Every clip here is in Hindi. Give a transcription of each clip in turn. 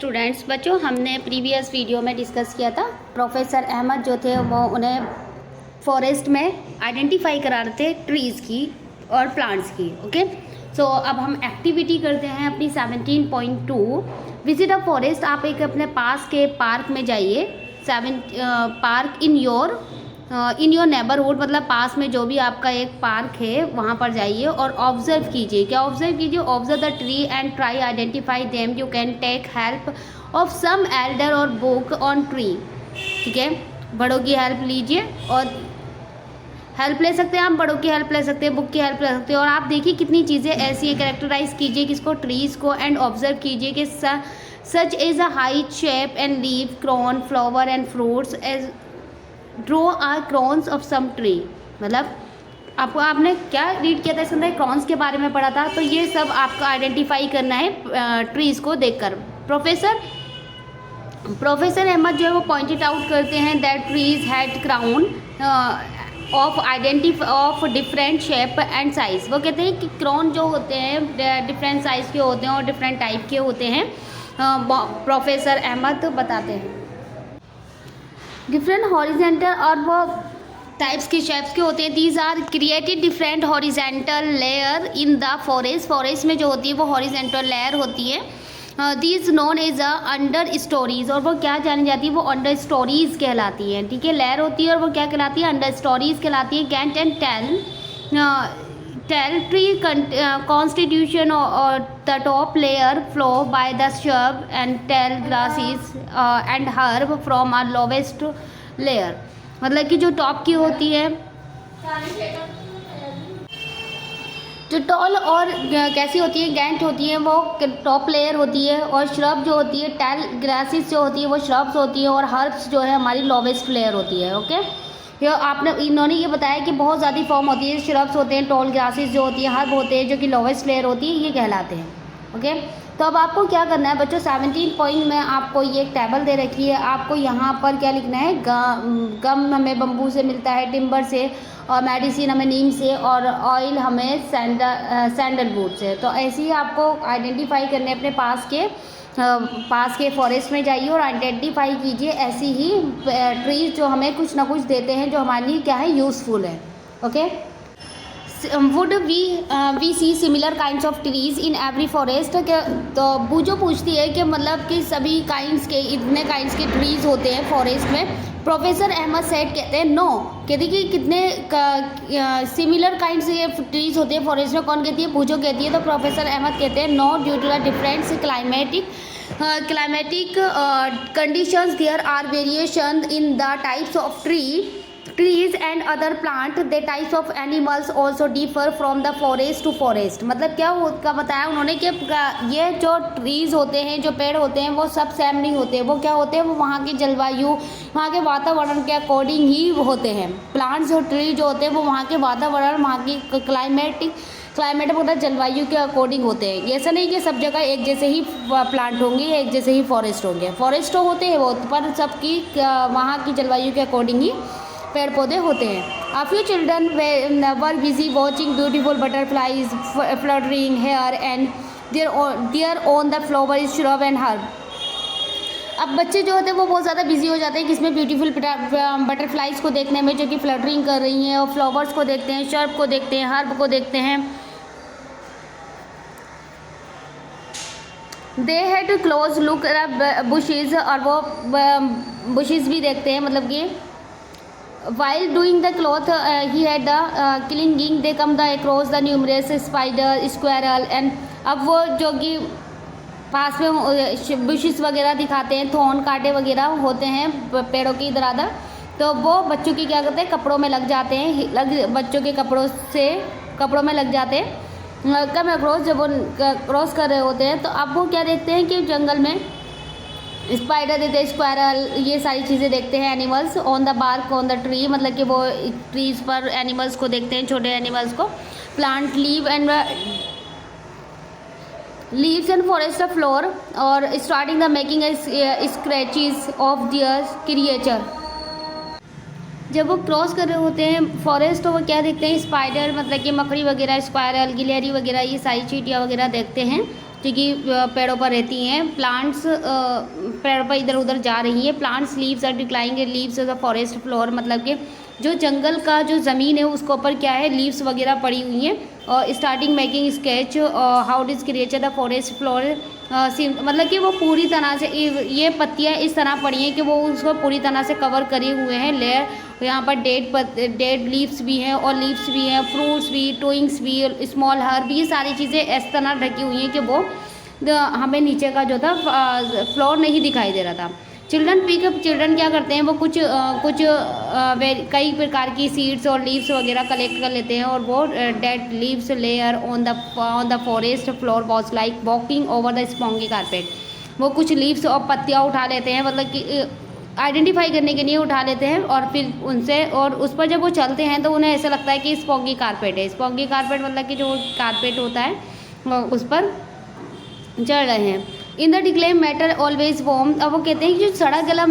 स्टूडेंट्स बच्चों, हमने प्रीवियस वीडियो में डिस्कस किया था। प्रोफेसर अहमद जो थे वो उन्हें फॉरेस्ट में आइडेंटिफाई करा रहे थे ट्रीज़ की और प्लांट्स की। ओके, सो अब हम एक्टिविटी करते हैं अपनी 17.2 विजिट अ फॉरेस्ट। आप एक अपने पास के पार्क में जाइए। पार्क इन योर नेबरहुड, मतलब पास में जो भी आपका एक पार्क है वहाँ पर जाइए और ऑब्जर्व कीजिए। क्या ऑब्जर्व कीजिए? Observe the tree and try identify them. You can take help of some elder और बुक ऑन ट्री। ठीक है, बड़ों की हेल्प लीजिए और हेल्प ले सकते हैं आप, बड़ों की हेल्प ले सकते हैं, बुक की हेल्प ले सकते हैं। और आप देखिए कितनी चीज़ें ऐसी है, कैरेक्टराइज कीजिए किसको, ट्रीज़ को, एंड ऑब्जर्व कीजिए कि such is a height, shape and leave, crown, flower and fruits as draw are crowns of some tree. मतलब आपने क्या रीड किया था इसके अंदर? क्रॉन्स के बारे में पढ़ा था। तो ये सब आपको आइडेंटिफाई करना है ट्रीज़ को देखकर। प्रोफेसर अहमद जो है वो पॉइंटेड आउट करते हैं that trees had crown of different shape and size. वो कहते हैं कि क्रॉन जो होते हैं डिफरेंट साइज़ के होते हैं और डिफरेंट टाइप के होते हैं। प्रोफेसर अहमद बताते हैं डिफरेंट हॉरिजेंटल, और वो टाइप्स के शेप्स के होते हैं। These are created different horizontal layer in the forest में जो होती है वो हॉरिजेंटल लेयर होती है। These known as a understories, और वो क्या जानी जाती है? वो अंडर स्टोरीज कहलाती हैं। ठीक है, लेयर होती है और वो क्या कहलाती है? अंडर स्टोरीज कहलाती है। Can't and tall tree constitution or the top layer flow by the shrub and tall grasses and herb from a lowest layer। मतलब कि जो टॉप की होती है, जो टॉल और कैसी होती है, गैंट होती है, वो टॉप लेयर होती है। और श्रब जो होती है, टैल ग्रासेस जो होती है वो श्रब्स होती है। और हर्ब्स जो है हमारी लोवेस्ट लेयर होती है। ओके, इन्होंने ये बताया कि बहुत ज़्यादा फॉर्म होती है। श्रब्स होते हैं, टॉल ग्रासेस जो होती है, हर्ब होते हैं जो कि लोवेस्ट लेयर होती है, ये कहलाते हैं। ओके, तो अब आपको क्या करना है बच्चों? 17 पॉइंट में आपको ये एक टेबल दे रखी है। आपको यहाँ पर क्या लिखना है? गम हमें बम्बू से मिलता है, टिम्बर से, और मेडिसिन हमें नीम से, और ऑयल हमें सैंडलवुड से। तो ऐसे ही आपको आइडेंटिफाई करने अपने पास के फॉरेस्ट में जाइए और आइडेंटिफाई कीजिए ऐसी ही ट्रीज जो हमें कुछ ना कुछ देते हैं, जो हमारे लिए क्या है, यूज़फुल है। Okay, would we see similar kinds of trees in every forest. तो बूझो पूछती है कि मतलब कि सभी काइंड्स के, इतने काइंड्स के ट्रीज होते हैं फॉरेस्ट में। प्रोफेसर अहमद सेठ कहते हैं नो। कहती कि कितने सिमिलर काइंड्स के ट्रीज होते हैं फॉरेस्ट में? कौन कहती है? बूझो कहती है। तो प्रोफेसर अहमद कहते हैं no, due to the difference climatic conditions there are variation in the types of trees and other plant, the types of animals also differ from the forest to forest। मतलब क्या बताया उन्होंने कि ये जो ट्रीज़ होते हैं, जो पेड़ होते हैं, वो सब सेम नहीं होते। वो क्या होते हैं? वो वहाँ की जलवायु, वहाँ के वातावरण के अकॉर्डिंग ही होते हैं। प्लांट्स और ट्री जो होते हैं वो वहाँ के वातावरण, वहाँ की क्लाइमेट मतलब जलवायु के अकॉर्डिंग होते हैं। ऐसा नहीं कि सब जगह एक जैसे ही प्लांट होंगे, एक जैसे ही फॉरेस्ट होंगे। फॉरेस्ट तो होते हैं वो, पर सबकी वहाँ की जलवायु के अकॉर्डिंग ही पेड़ पौधे होते हैं। A few children were busy watching beautiful butterflies fluttering here and there on the flower shrub and herb। अब बच्चे जो होते हैं वो बहुत ज़्यादा बिजी हो जाते हैं किसमें? ब्यूटीफुल बटरफ्लाइज को देखने में, जो कि फ्लटरिंग कर रही हैं, और फ्लावर्स को देखते हैं, शर्ब को देखते हैं, हर्ब को देखते हैं। They had close look bushes, और वो बुशेज भी देखते हैं। मतलब कि while doing the cloth he had the clinging they come the across the numerous spider, squirrel and अब वो जो कि पास में बुशेस वगैरह दिखाते हैं, थॉर्न, कांटे वगैरह होते हैं पेड़ों की इधर उधर। तो वो बच्चों की क्या करते हैं? कपड़ों में लग जाते हैं, बच्चों के कपड़ों में लग जाते हैं। कम अक्रॉस जब वो क्रॉस कर रहे होते हैं, तो अब वो क्या देखते हैं कि जंगल में स्पाइडर देते हैं, स्क्वायरल, ये सारी चीज़ें देखते हैं। Animals on the bark on the tree, मतलब कि वो ट्रीज़ पर एनिमल्स को देखते हैं, छोटे एनिमल्स को। Plant leaves and forest floor, और starting the making scratches of their creature. जब वो क्रॉस कर रहे होते हैं फॉरेस्ट, तो वो क्या देखते हैं? स्पाइडर, मतलब कि मकड़ी वगैरह, स्क्वायरल, गिलहरी वगैरह, ये सारी चींटियाँ वगैरह देखते हैं। जो कि पेड़ों पर रहती हैं। प्लांट्स पेड़ों पर इधर उधर जा रही है। Plants leaves are declining leaves the forest floor, मतलब कि जो जंगल का जो ज़मीन है उसके ऊपर क्या है, लीव्स वगैरह पड़ी हुई हैं। और starting making sketch how डिज creature the forest floor, मतलब कि वो पूरी तरह से ये पत्तियां इस तरह पड़ी हैं कि वो उसको पूरी तरह से कवर करे हुए हैं लेयर। यहाँ पर डेड लीव्स भी हैं और लीव्स भी हैं, फ्रूट्स भी, टोइंग्स भी, स्मॉल हर्ब भी, ये सारी चीज़ें इस तरह ढकी हुई हैं कि वो हमें नीचे का जो था फ्लोर नहीं दिखाई दे रहा था। चिल्ड्रन क्या करते हैं, वो कई प्रकार की सीड्स और लीव्स वगैरह कलेक्ट कर लेते हैं और वो dead leaves layer on the forest floor was like walking over the spongy carpet. वो कुछ लीव्स और पत्तियाँ उठा लेते हैं, मतलब कि आइडेंटिफाई करने के लिए उठा लेते हैं और फिर उनसे और उस पर जब वो चलते हैं तो उन्हें ऐसा लगता है कि स्पॉन्गी कारपेट है। स्पॉन्गी कारपेट मतलब कि जो कारपेट होता है उस पर चढ़ रहे हैं। In the decline matter always warm, अब वो कहते हैं कि जो सड़ा गला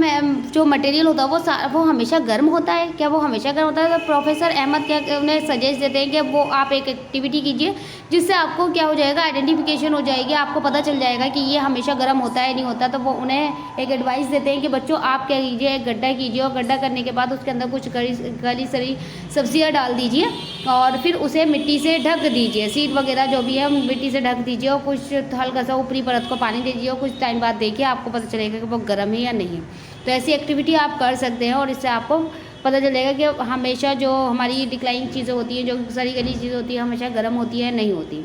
जो मटेरियल होता है वो हमेशा गर्म होता है क्या, वो हमेशा गर्म होता है। तो प्रोफेसर अहमद क्या उन्हें सजेस्ट देते हैं कि वो आप एक एक्टिविटी कीजिए जिससे आपको क्या हो जाएगा, आइडेंटिफिकेशन हो जाएगी, आपको पता चल जाएगा कि ये हमेशा गर्म होता है नहीं होता। तो वो उन्हें एक एडवाइस देते हैं कि बच्चों आप क्या कीजिए, एक गड्ढा कीजिए और गड्ढा करने के बाद उसके अंदर कुछ गली सड़ी सब्जियाँ डाल दीजिए और फिर उसे मिट्टी से ढक दीजिए, सीड वगैरह जो भी है मिट्टी से ढक दीजिए और कुछ हल्का सा ऊपरी परत को पानी दे दीजिए और कुछ टाइम बाद देखिए आपको पता चलेगा कि वो गर्म है या नहीं है। तो ऐसी एक्टिविटी आप कर सकते हैं और इससे आपको पता चलेगा कि हमेशा जो हमारी डिक्लाइनिंग चीज़ें होती हैं, जो सड़ी गली चीज़ें होती है, हमेशा गर्म होती है नहीं होती।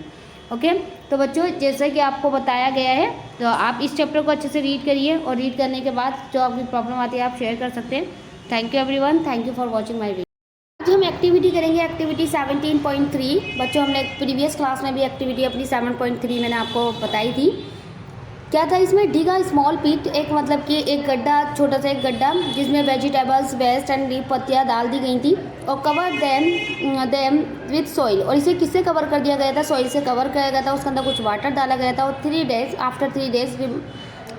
ओके, तो बच्चों जैसा कि आपको बताया गया है तो आप इस चैप्टर को अच्छे से रीड करिए और रीड करने के बाद जो आपकी प्रॉब्लम आती है आप शेयर कर सकते हैं। Thank you everyone, thank you for watching my video. आज हम एक्टिविटी करेंगे, एक्टिविटी 17.3। बच्चों हमने प्रीवियस क्लास में भी एक्टिविटी अपनी 7.3 मैंने आपको बताई थी। क्या था इसमें, डिगा स्मॉल पिट, एक मतलब कि एक गड्ढा, छोटा सा एक गड्ढा जिसमें वेजिटेबल्स वेस्ट एंड लीफ पत्तियाँ डाल दी गई थी और कवर देम विथ सॉइल, और इसे किससे कवर कर दिया गया था, सॉइल से कवर किया गया था। उसके अंदर कुछ वाटर डाला गया था और 3 days after 3 days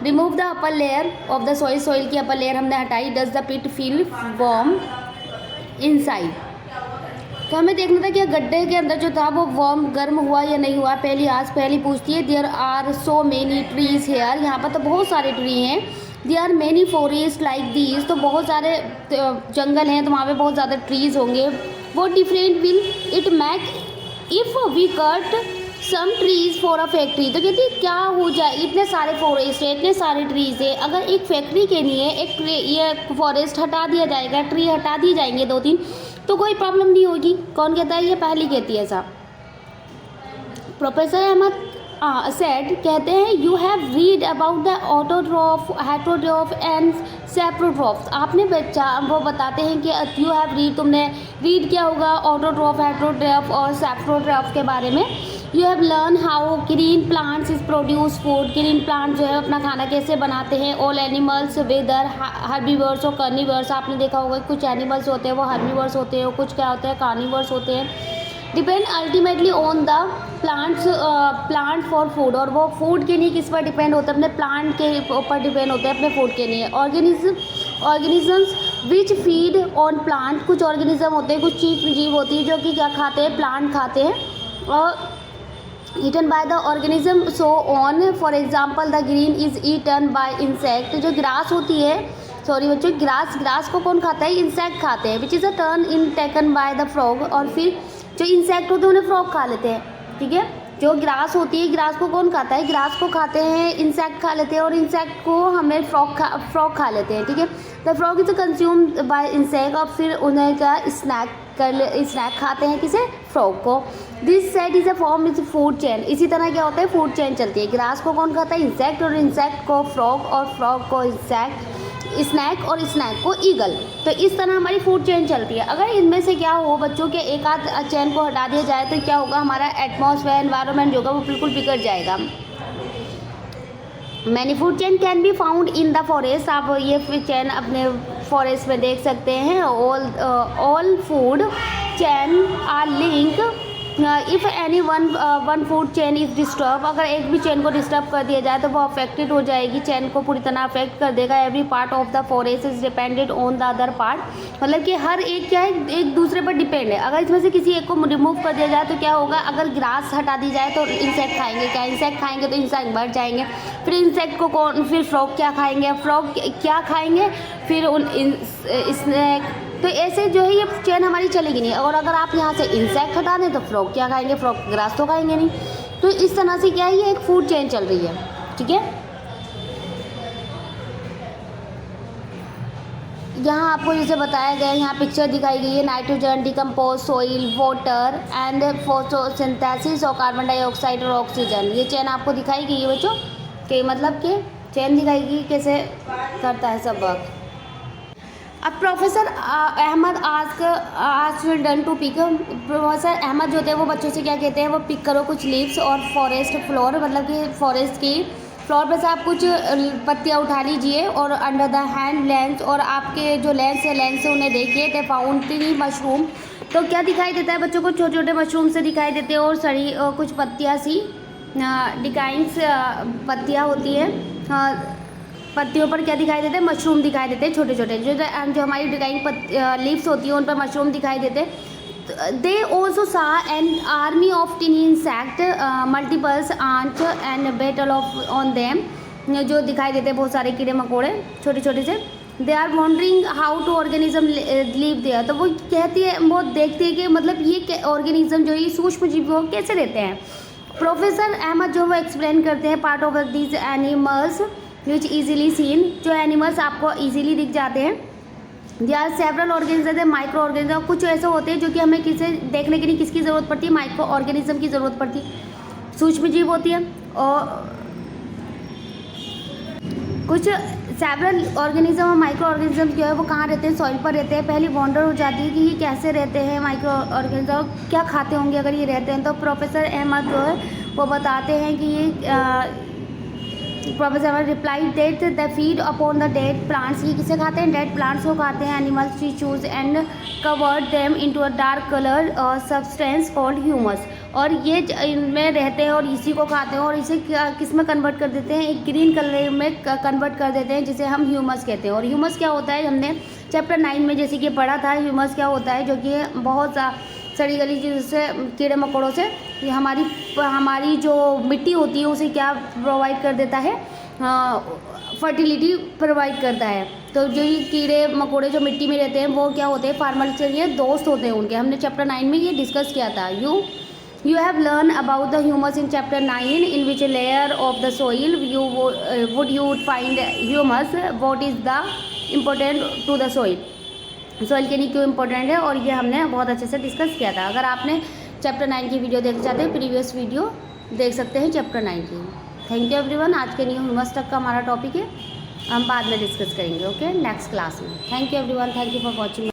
remove the upper layer of the soil, soil की अपर लेयर हमने हटाई। Does the pit feel warm inside, तो हमें देखना था कि गड्ढे के अंदर जो था वो वार्म गर्म हुआ या नहीं हुआ। पहली पूछती है there are so many trees here, यहाँ पर तो बहुत सारे ट्री हैं। There are many forest like these, तो बहुत सारे जंगल हैं तो वहाँ पे बहुत ज़्यादा ट्रीज होंगे। वो different will it make if we cut some trees for a factory, तो कहती है क्या हो जाए, इतने सारे फॉरेस्ट है, इतने सारे ट्रीज है, अगर एक फैक्ट्री के लिए एक ये फॉरेस्ट हटा दिया जाएगा, ट्री हटा दिए जाएंगे 2-3 तो कोई प्रॉब्लम नहीं होगी। कौन कहता है, ये पहली कहती है ऐसा। प्रोफेसर अहमद सेड कहते हैं you have read about the autotroph, heterotroph and saprotrophs. आपने बच्चा वो बताते हैं कि यू हैव रीड, तुमने रीड किया होगा ऑटोट्रॉफ, हेटरोट्रॉफ और सेप्रोट्रॉफ के बारे में। You have learn how green plants is produce food, green plant जो है अपना खाना कैसे बनाते हैं। ऑल एनिमल्स वेदर हर्बीवर्स और कार्निवर्स, आपने देखा होगा कुछ एनिमल्स होते हैं वो हर्बीवर्स होते हैं और कुछ क्या होते हैं कार्निवर्स होते हैं। Depend ultimately on the plant for food, और वो फूड के लिए किस पर डिपेंड होता है, अपने प्लांट के ऊपर डिपेंड होते हैं अपने फूड के लिए। Organisms which feed on plant, कुछ ऑर्गेनिज्म होते हैं, कुछ जीव होती है जो कि क्या खाते हैं, प्लांट खाते हैं। और eaten by the organism so on, for example the green is eaten by insect, जो ग्रास होती है, सॉरी बच्चों, ग्रास को कौन खाता है, इंसेक्ट खाते हैं। Which is a turn in taken by the frog, और फिर जो इंसेक्ट होते हैं उन्हें फ्रॉग खा लेते हैं। ठीक है, जो ग्रास होती है, ग्रास को कौन खाता है, ग्रास को खाते हैं, इंसेक्ट खा लेते हैं और इंसेक्ट को हमें फ्रॉग खा लेते हैं। ठीक है, the frog is consumed by insect, और फिर उन्हें क्या स्नैक खाते हैं, किसे, फ्रॉग को। This set is a form is food chain, इसी तरह क्या होता है, फूड चेन चलती है। ग्रास को कौन खाता है, इंसेक्ट, और इंसेक्ट को फ्रॉग, और फ्रॉग को इंसेक्ट, स्नैक, और स्नैक को ईगल। तो इस तरह हमारी फूड चेन चलती है। अगर इनमें से क्या हो बच्चों के एक आध चेन को हटा दिया जाए तो क्या होगा, हमारा एटमॉस्फेयर एनवायरनमेंट जो होगा वो बिल्कुल बिगड़ जाएगा। Many food chain can be found in the forest, आप ये चेन अपने फॉरेस्ट में देख सकते हैं। All food chain are link if any one food chain is disturb, अगर एक भी चेन को डिस्टर्ब कर दिया जाए तो वो अफेक्टेड हो जाएगी, चेन को पूरी तरह अफेक्ट कर देगा। Every part of the forest is depended on the other part, मतलब कि हर एक क्या है, एक दूसरे पर डिपेंड है। अगर इसमें से किसी एक को रिमूव कर दिया जाए तो क्या होगा, अगर ग्रास हटा दी जाए तो इंसेक्ट खाएंगे, क्या इंसेक्ट खाएंगे तो इंसेक्ट बढ़ जाएंगे, फिर इंसेक्ट को कौन, फिर फ्रॉग क्या खाएंगे, फ्रॉग क्या खाएंगे, फिर उन स्नेक, तो ऐसे जो है ये चेन हमारी चलेगी नहीं। और अगर आप यहाँ से इंसेक्ट हटा दें तो फ्रॉग क्या खाएंगे, फ्रॉग ग्रास तो खाएंगे नहीं। तो इस तरह से क्या है, ये एक फूड चेन चल रही है, ठीक है। यहाँ आपको जैसे बताया गया है, यहाँ पिक्चर दिखाई गई है, nitrogen, decompose soil, water and photosynthesis और कार्बन डाइऑक्साइड और ऑक्सीजन, ये चेन आपको दिखाई गई है बच्चों, कि मतलब कि चेन दिखाई गई कैसे करता है सब वर्क। अब प्रोफेसर अहमद आज done to pick, professor Ahmed जो होते हैं वो बच्चों से क्या कहते हैं, वो पिक करो कुछ लीव्स और फॉरेस्ट फ्लोर, मतलब कि फॉरेस्ट की फ्लोर पर से आप कुछ पत्तियाँ उठा लीजिए और अंडर द हैंड लेंस, और आपके जो लेंस से उन्हें देखिए, दे फाउंड 3 मशरूम, तो क्या दिखाई देता है बच्चों को, छोटे छोटे मशरूम से दिखाई देते हैं और सड़ी कुछ पत्तियाँ सी डिकाइंस पत्तियाँ होती हैं, पत्तियों पर क्या दिखाई देते हैं, मशरूम दिखाई देते हैं छोटे छोटे, जो हमारी डिकाइंग लीव्स होती हैं उन पर मशरूम दिखाई देते हैं। They also saw an army of tiny insect, multiples ant and beetle of on them, जो दिखाई देते हैं बहुत सारे कीड़े मकोड़े छोटे छोटे से। They are wondering how to organism live there, तो वो कहती है, वो देखती है कि मतलब ये ऑर्गेनिज्म जो ये सूक्ष्म जीव वो कैसे रहते हैं। प्रोफेसर अहमद जो वो एक्सप्लेन करते हैं, part of these animals which easily seen, जो एनिमल्स आपको ईजिली दिख जाते हैं। They are several organism, micro organism, कुछ ऐसे होते हैं जो कि हमें किसे देखने के लिए किसकी ज़रूरत पड़ती है, माइक्रो ऑर्गेनिज्म की ज़रूरत पड़ती है, सूक्ष्म जीव होती है। और कुछ सेवरल ऑर्गेनिज्म और माइक्रो ऑर्गेनिज्म जो है वो कहाँ रहते हैं, सॉइल पर रहते हैं। पहली वॉन्डर हो जाती है कि ये कैसे रहते हैं, माइक्रो ऑर्गेनिज्म क्या खाते होंगे अगर ये रहते हैं। तो प्रोफेसर अहमद जो है वो बताते हैं कि ये professor Ahmed reply that the feed upon the dead plants, ये किसे खाते हैं, डेड प्लांट्स को खाते हैं। Animals tissues and covered them into a dark colour substance called humus, और ये इनमें रहते हैं और इसी को खाते हैं और इसे किस में कन्वर्ट कर देते हैं, एक ग्रीन कलर में कन्वर्ट कर देते हैं जिसे हम ह्यूमस कहते हैं। और ह्यूमस क्या होता है, हमने चैप्टर 9 में जैसे कि पढ़ा था, ह्यूमस क्या होता है, जो कि बहुत सड़ी गली चीज़ से, कीड़े मकोड़ों से हमारी जो मिट्टी होती है उसे क्या प्रोवाइड कर देता है, फर्टिलिटी प्रोवाइड करता है। तो जो ये कीड़े मकोड़े जो मिट्टी में रहते हैं वो क्या होते हैं, फार्मर के लिए दोस्त होते हैं उनके, हमने चैप्टर 9 में ये डिस्कस किया था। You have learned about the humus in chapter 9, in which layer of the soil would you find humus, what is the important to the soil, soil के लिए क्यों इम्पोर्टेंट है, और ये हमने बहुत अच्छे से डिस्कस किया था। अगर आपने चैप्टर 9 की वीडियो देखना चाहते हैं, प्रीवियस वीडियो देख सकते हैं चैप्टर 9 की। थैंक यू एवरीवन, आज के लिए ह्यूमस तक का हमारा टॉपिक है, हम बाद में डिस्कस करेंगे ओके नेक्स्ट क्लास में। Thank you everyone, thank you for watching.